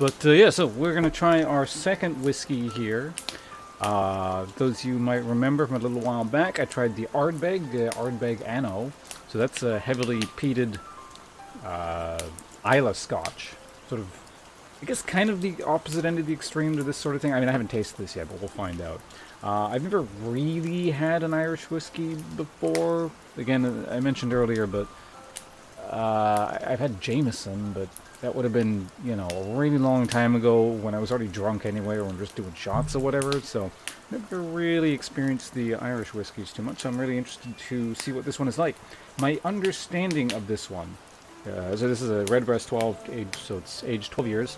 But yeah, so we're gonna try our second whiskey here. Those you might remember from a little while back, I tried the Ardbeg Anno. So that's a heavily peated Isla Scotch. Sort of, I guess, kind of the opposite end of the extreme to this sort of thing. I mean, I haven't tasted this yet, but we'll find out. I've never really had an Irish whiskey before. Again, I mentioned earlier, but I've had Jameson, but that would have been, you know, a really long time ago when I was already drunk anyway, or when just doing shots or whatever. So never really experienced the Irish whiskeys too much. So I'm really interested to see what this one is like. My understanding of this one, so this is a Redbreast 12 age, so it's aged 12 years.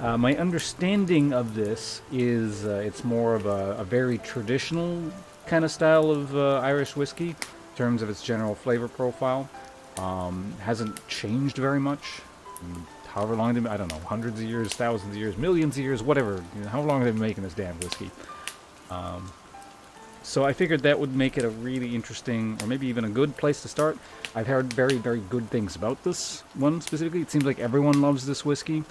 My understanding of this is it's more of a very traditional kind of style of Irish whiskey in terms of its general flavor profile. Hasn't changed very much. However long they've been, I don't know, hundreds of years, thousands of years, millions of years, whatever. You know, how long have they been making this damn whiskey? So I figured that would make it a really interesting, or maybe even a good place to start. I've heard very, very good things about this one specifically. It seems like everyone loves this whiskey.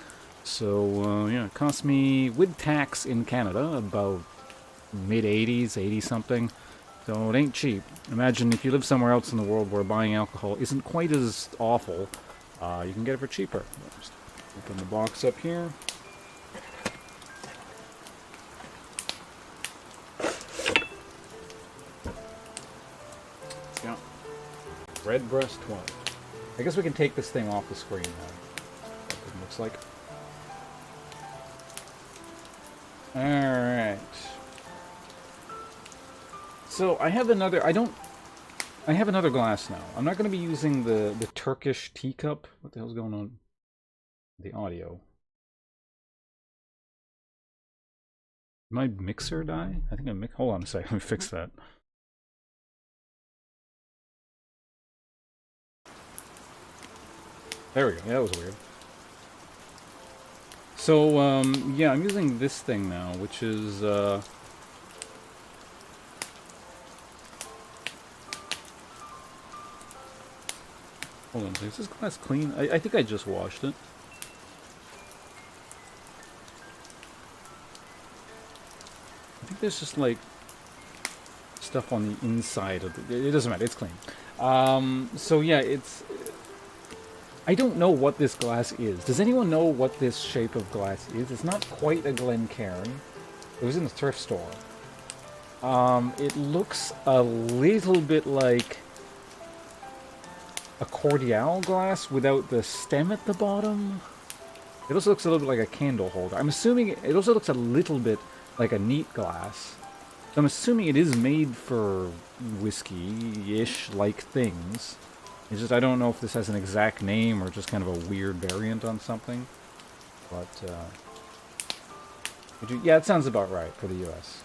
So, yeah, it cost me, with tax in Canada, about mid-80s, 80-something. So it ain't cheap. Imagine if you live somewhere else in the world where buying alcohol isn't quite as awful, you can get it for cheaper. Just open the box up here. Yeah. Redbreast 12. I guess we can take this thing off the screen now. That's what it looks like. Alright. So I have another, I have another glass now. I'm not going to be using the Turkish teacup. What the hell's going on? The audio. Did my mixer die? I think hold on a second, let me fix that. There we go, yeah, that was weird. So, yeah, I'm using this thing now, which is, hold on, is this glass clean? I think I just washed it. I think there's just, like, stuff on the inside of it. It doesn't matter, it's clean. So yeah, it's... I don't know what this glass is. Does anyone know what this shape of glass is? It's not quite a Glencairn. It was in the thrift store. It looks a little bit like a cordial glass without the stem at the bottom. It also looks a little bit like a candle holder. I'm assuming it also looks a little bit like a neat glass. So I'm assuming it is made for whiskey-ish like things. It's just I don't know if this has an exact name or just kind of a weird variant on something. But, yeah, it sounds about right for the U.S.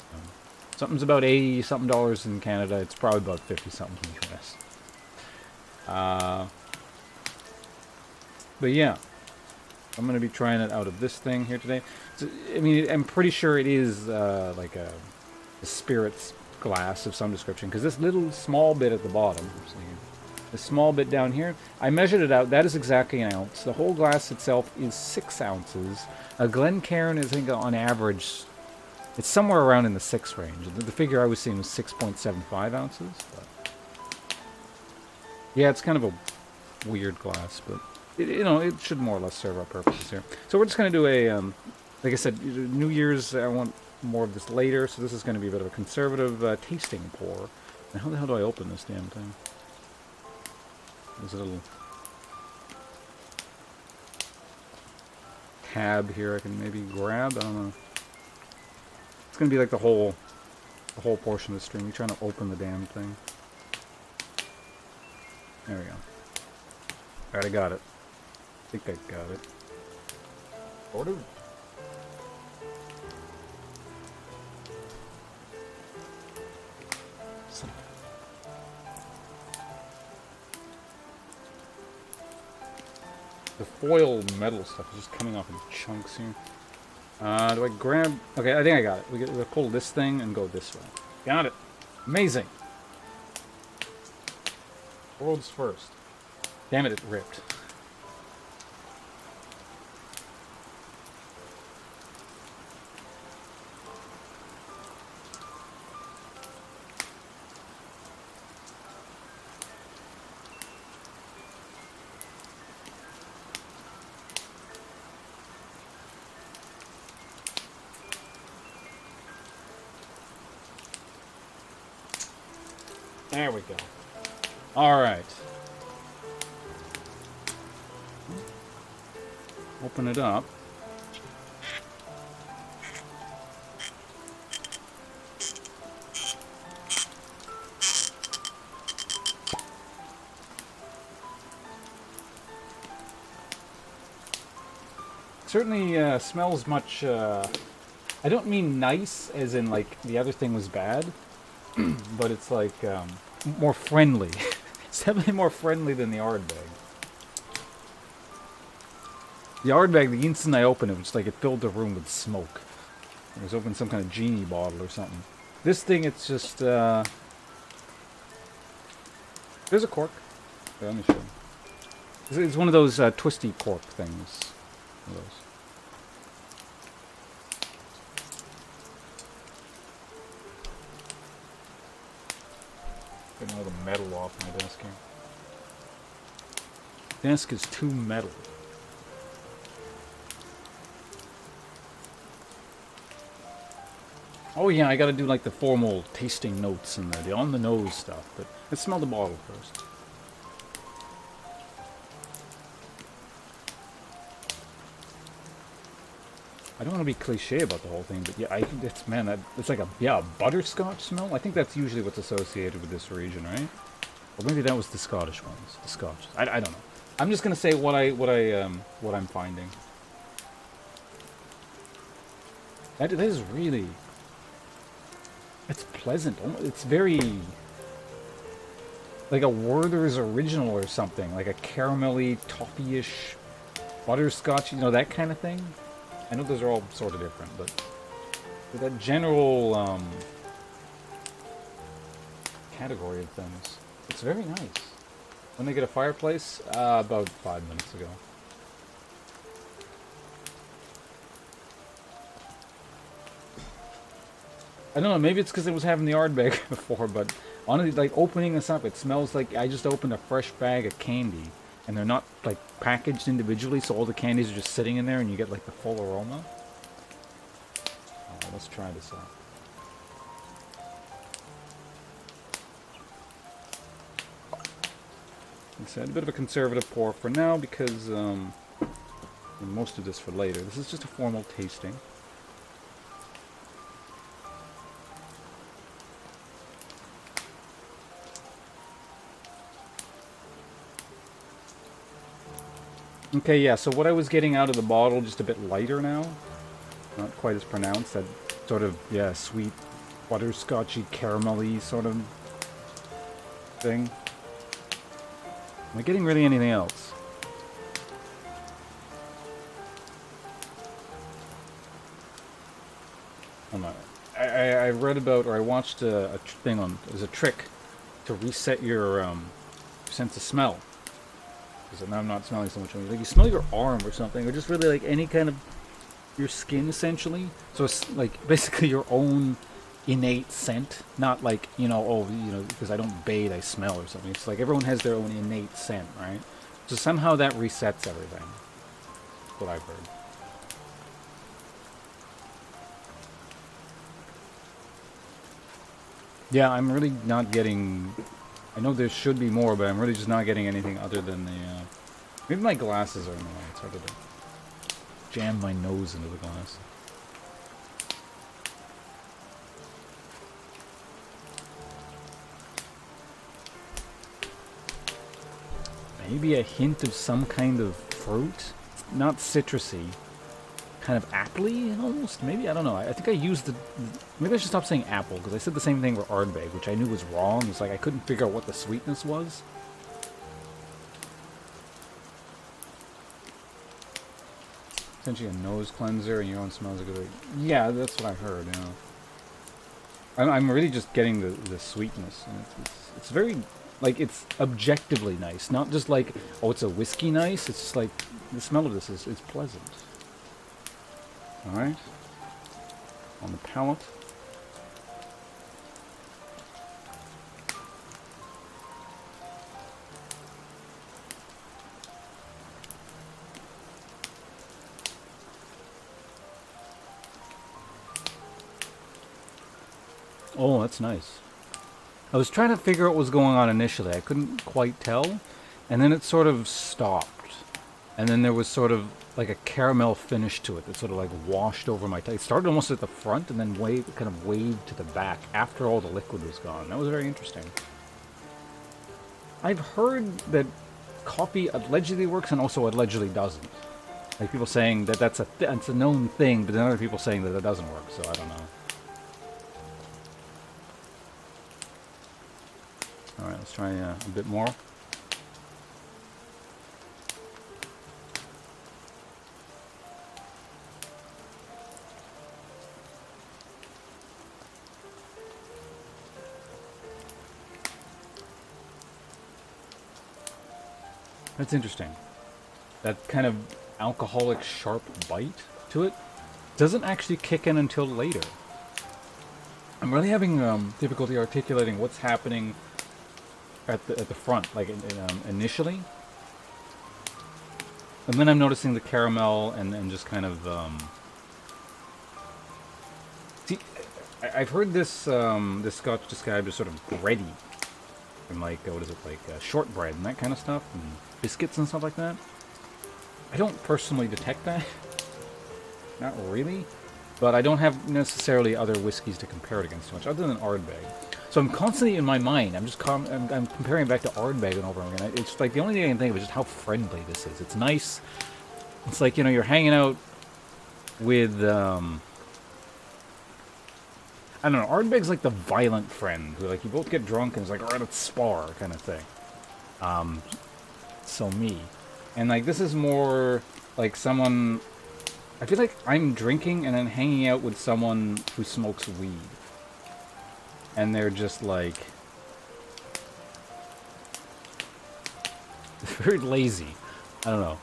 Something's about $80-something in Canada. It's probably about 50-something in the U.S. But yeah, I'm going to be trying it out of this thing here today. So, I mean, I'm pretty sure it is like a spirits glass of some description, because this little small bit at the bottom, this small bit down here, I measured it out. That is exactly an ounce. The whole glass itself is 6 ounces. A Glencairn is, I think, on average, it's somewhere around in the 6 range. The figure I was seeing was 6.75 ounces. But yeah, it's kind of a weird glass, but you know, it should more or less serve our purposes here. So we're just going to do a, like I said, New Year's, I want more of this later, so this is going to be a bit of a conservative tasting pour. Now, how the hell do I open this damn thing? There's a little tab here I can maybe grab. I don't know. It's going to be like the whole portion of the stream. You're trying to open the damn thing. There we go. Alright, I got it. I think I got it. Ordered. The foil metal stuff is just coming off in chunks here. Do I grab... Okay, I think I got it. We'll pull this thing and go this way. Got it. Amazing. World's first. Damn it, it ripped. There we go. All right. Open it up. Certainly smells much, I don't mean nice as in like the other thing was bad, but it's like more friendly. It's definitely more friendly than the Ard bag. The Ard bag, the instant I opened it, was like it filled the room with smoke. It was opening some kind of genie bottle or something. This thing, it's just, there's a cork. Here, let me show you. It's one of those twisty cork things. One of those. Getting all the metal off my desk here. Desk is too metal. Oh yeah, I gotta do like the formal tasting notes and the on the nose stuff, but let's smell the bottle first. I don't want to be cliche about the whole thing, but yeah, I think it's, man, it's like a butterscotch smell. I think that's usually what's associated with this region, right? Or maybe that was the Scottish ones. The Scotch. I don't know. I'm just gonna say what I'm finding. That is really. It's pleasant. It's very like a Werther's original or something, like a caramelly, toffee-ish butterscotch. You know, that kind of thing. I know those are all sort of different, but that general category of things, it's very nice. When they get a fireplace, about 5 minutes ago. I don't know, maybe it's because it was having the Ard bag before, but honestly, like, opening this up, it smells like I just opened a fresh bag of candy, and they're not, like, packaged individually, so all the candies are just sitting in there, and you get, like, the full aroma. Alright, let's try this out. Like I said, a bit of a conservative pour for now, because, most of this for later. This is just a formal tasting. Okay, yeah, so what I was getting out of the bottle, just a bit lighter now. Not quite as pronounced. That sort of, yeah, sweet, butterscotchy, caramelly sort of thing. Am I getting really anything else? Oh no. I read about, or I watched a thing on, there's a trick to reset your sense of smell. Because now I'm not smelling so much. Like you smell your arm or something, or just really like any kind of your skin essentially. So it's like basically your own innate scent, not like, you know, oh, you know, because I don't bathe, I smell or something. It's like everyone has their own innate scent, right? So somehow that resets everything. That's what I've heard. Yeah, I'm really not getting. I know there should be more, but I'm really just not getting anything other than the, maybe my glasses are in the way. It's hard to jam my nose into the glass. Maybe a hint of some kind of fruit? Not citrusy. Kind of appley, almost? Maybe? I don't know. I think I used the... Maybe I should stop saying apple, because I said the same thing with Ardbeg, which I knew was wrong. It's like I couldn't figure out what the sweetness was. Essentially a nose cleanser, and your own smells like good. Yeah, that's what I heard, you know. I'm really just getting the sweetness. And it's very... Like, it's objectively nice. Not just like, oh, it's a whiskey nice. It's just like, the smell of this is pleasant. Alright. On the palate. Oh, that's nice. I was trying to figure out what was going on initially. I couldn't quite tell. And then it sort of stopped. And then there was sort of like a caramel finish to it that sort of like washed over my tongue. It started almost at the front and then kind of waved to the back after all the liquid was gone. That was very interesting. I've heard that coffee allegedly works and also allegedly doesn't. Like people saying that that's a known thing, but then other people saying that it doesn't work, so I don't know. Alright, let's try a bit more. That's interesting. That kind of alcoholic sharp bite to it doesn't actually kick in until later. I'm really having difficulty articulating what's happening at the front, like initially, and then I'm noticing the caramel and just kind of see. I've heard this this Scotch described as sort of bready, and like what is it, like shortbread and that kind of stuff, and biscuits and stuff like that. I don't personally detect that, not really, but I don't have necessarily other whiskeys to compare it against too much, other than Ardbeg. So I'm constantly in my mind, I'm comparing back to Ardbeg and over and over again. It's like the only thing I can think of is just how friendly this is. It's nice. It's like, you know, you're hanging out with, I don't know, Ardbeg's like the violent friend who, like, you both get drunk and it's like, alright, let's spar kind of thing. So me. And like, this is more like someone, I feel like I'm drinking and then hanging out with someone who smokes weed. And they're just like very lazy. I don't know.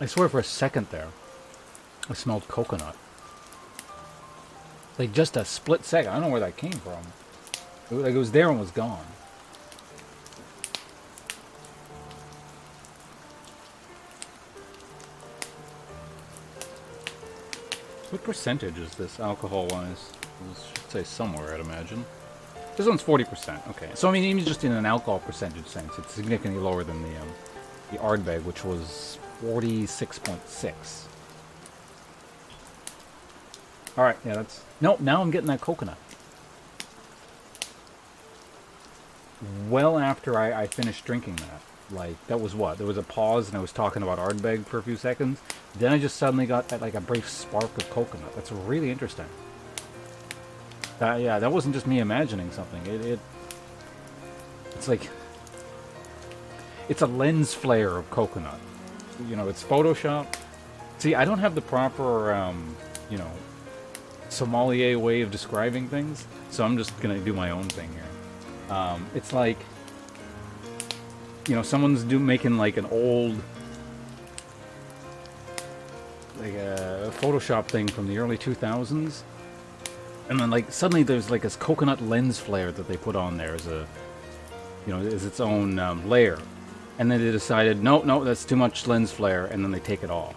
I swear for a second there, I smelled coconut. Like just a split second. I don't know where that came from. It was there and was gone. What percentage is this alcohol-wise? I should say somewhere, I'd imagine. This one's 40%. Okay, so I mean, even just in an alcohol percentage sense, it's significantly lower than the Ardbeg, which was 46.6. All right, yeah, that's nope. Now I'm getting that coconut. Well, after I finished drinking that. Like, that was what? There was a pause and I was talking about Ardbeg for a few seconds. Then I just suddenly got that, like, a brief spark of coconut. That's really interesting. Yeah, that wasn't just me imagining something. It's like, it's a lens flare of coconut. You know, it's Photoshop. See, I don't have the proper, you know, sommelier way of describing things, so I'm just gonna do my own thing here. It's like, you know, someone's making like an old, like a Photoshop thing from the early 2000s, and then like suddenly there's like this coconut lens flare that they put on there as a, you know, as its own layer, and then they decided, no, that's too much lens flare, and then they take it off.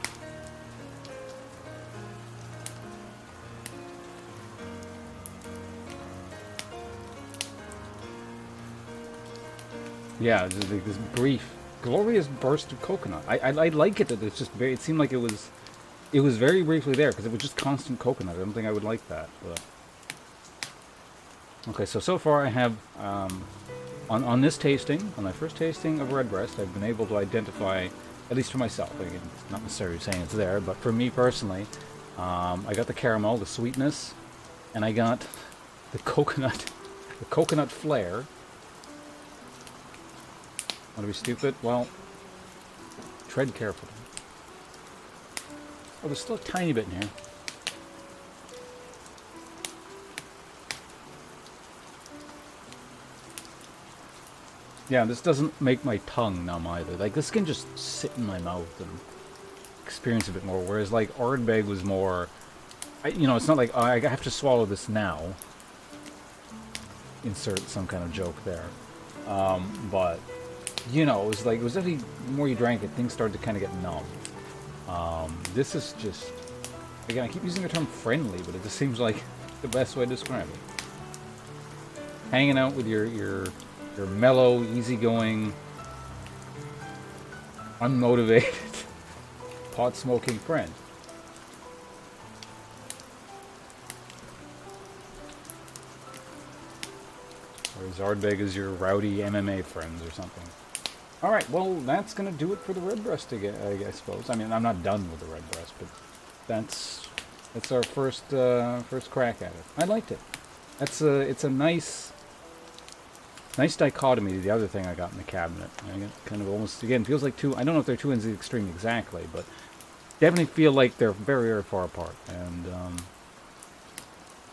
Yeah, just like this brief, glorious burst of coconut. I like it that it's just very. It seemed like it was very briefly there because it was just constant coconut. I don't think I would like that. But okay, so far I have on this tasting, on my first tasting of Redbreast, I've been able to identify, at least for myself. Again, not necessarily saying it's there, but for me personally, I got the caramel, the sweetness, and I got the coconut flair. Want to be stupid? Well, tread carefully. Oh, there's still a tiny bit in here. Yeah, this doesn't make my tongue numb either. Like, this can just sit in my mouth and experience a bit more. Whereas, like, Ardbeg was more, you know, it's not like, oh, I have to swallow this now. Insert some kind of joke there. But you know, it was actually, the more you drank it, things started to kind of get numb. This is just, again, I keep using the term friendly, but it just seems like the best way to describe it. Hanging out with your mellow, easygoing, unmotivated, pot-smoking friend. Whereas Ardbeg is your rowdy MMA friends or something. Alright, well, that's going to do it for the Redbreast, I suppose. I mean, I'm not done with the Redbreast, but that's our first crack at it. I liked it. It's a nice dichotomy to the other thing I got in the cabinet. I got kind of almost, again, feels like two, I don't know if they're two ends of the extreme exactly, but definitely feel like they're very, very far apart. And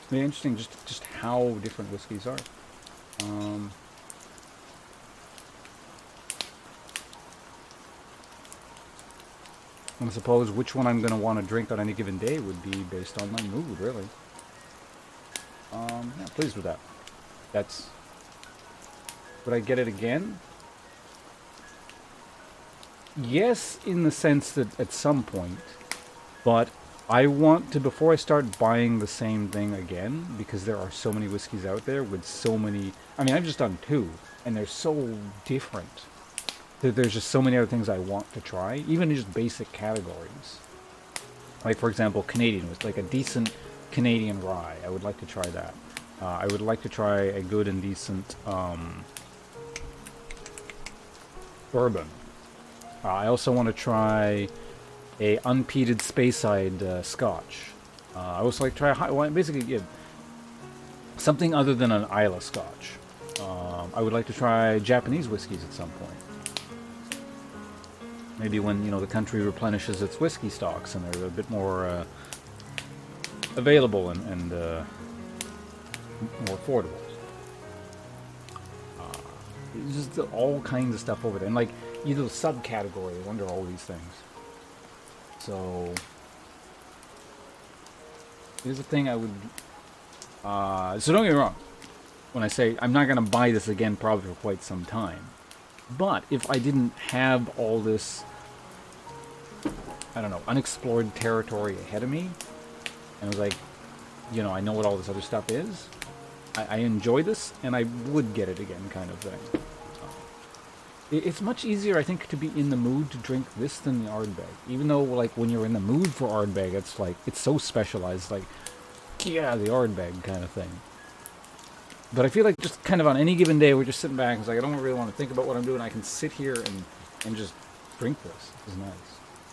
it's really interesting just how different whiskeys are. I suppose which one I'm going to want to drink on any given day would be based on my mood, really. Yeah, pleased with that. That's... Would I get it again? Yes, in the sense that at some point, but I want to, before I start buying the same thing again, because there are so many whiskeys out there with so many... I mean, I've just done 2, and they're so different. There's just so many other things I want to try, even in just basic categories. Like, for example, Canadian, with like a decent Canadian rye. I would like to try that. I would like to try a good and decent bourbon. I also want to try a unpeated Speyside Scotch. I also like to try well, basically, yeah, something other than an Islay Scotch. I would like to try Japanese whiskeys at some point. Maybe when, you know, the country replenishes its whiskey stocks and they're a bit more available and more affordable. Just all kinds of stuff over there, and like either subcategories under all these things. So here's the thing I would. So don't get me wrong. When I say I'm not going to buy this again, probably for quite some time. But if I didn't have all this, I don't know, unexplored territory ahead of me, and I was like, you know, I know what all this other stuff is, I enjoy this, and I would get it again, kind of thing. It's much easier, I think, to be in the mood to drink this than the Ardbeg. Even though, like, when you're in the mood for Ardbeg, it's like, it's so specialized, like, yeah, the Ardbeg kind of thing. But I feel like just kind of on any given day, we're just sitting back, and it's like, I don't really want to think about what I'm doing. I can sit here and just drink this. It's nice.